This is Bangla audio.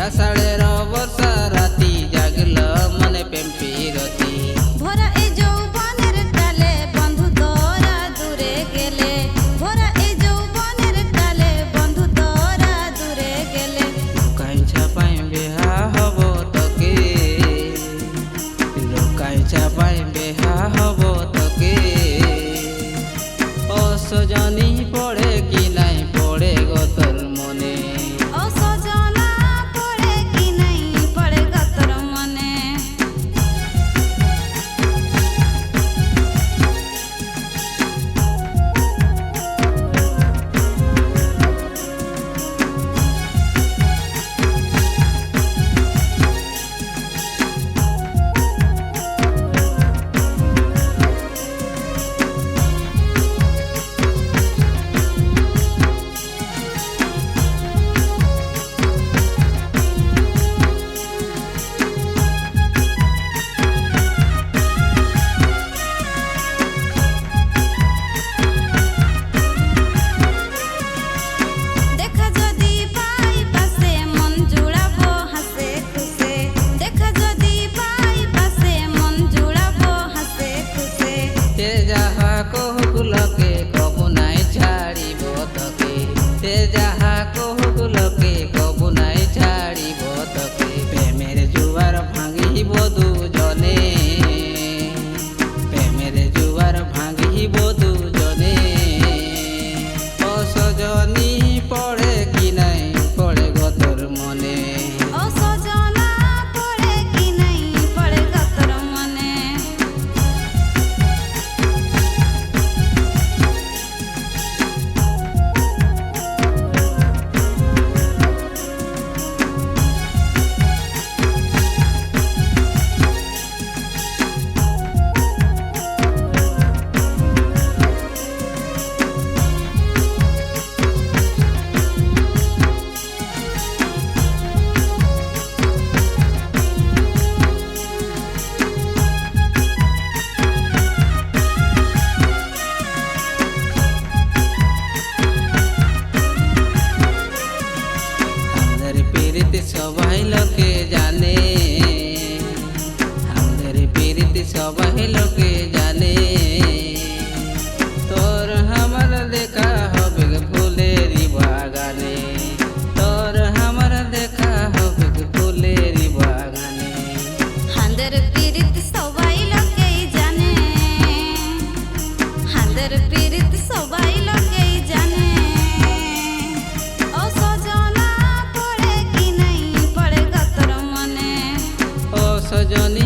আষাঢ়ের বর্ষা রাতি জাগল মনে প্রেম পিরতি ভরা এই যৌবনের কালে বন্ধু তোরা দূরে গেলে ভরা এই যৌবনের কালে বন্ধু তোরা দূরে গেলে লুকাই ছাপাই বেহা হব তোকে লুকাই ছাপাই বেহা হব তোকে ও সজনী পড়ে কি নাই পড়ে গো তোর মনে ও সজনা পড়ে কি নাই পড়ে গো তোর মনে দেখা যদি পাই পাশে মন জুড়াবো হাসে খুশে দেখা যদি পাই পাশে মন জুড়াবো হাসে খুশে তে যাহা কহুকুলকে কবু নাই ছাড়িব তোকে তে যাহা কহুকুলকে কবু নাই ছাড়িব তোকে প্রেমের জুয়ার ভাঙিব দুজনে প্রেমের জুয়ার ভাঙিব দুজনে ও সজনী পড়ে কি নাই পড়ে গো তোর মনে ও সজনা পড়ে কি নাই পড়ে গো তোর মনে আমাদের প্রীতি সবাই লোকে জানে আমাদের প্রীতি সবাই লোকে জানে তোর আমার দেখা হবে ফুলেরই বাগানে তোর আমার দেখা হবে ফুলেরই বাগানে হাঁদের পীড়িত সবাই লোকেই জানে হাঁদের পীড়িত সবাই লোকেই জানে ও সজনা পড়ে কি নাই পড়ে গো তোর মনে ও সজনী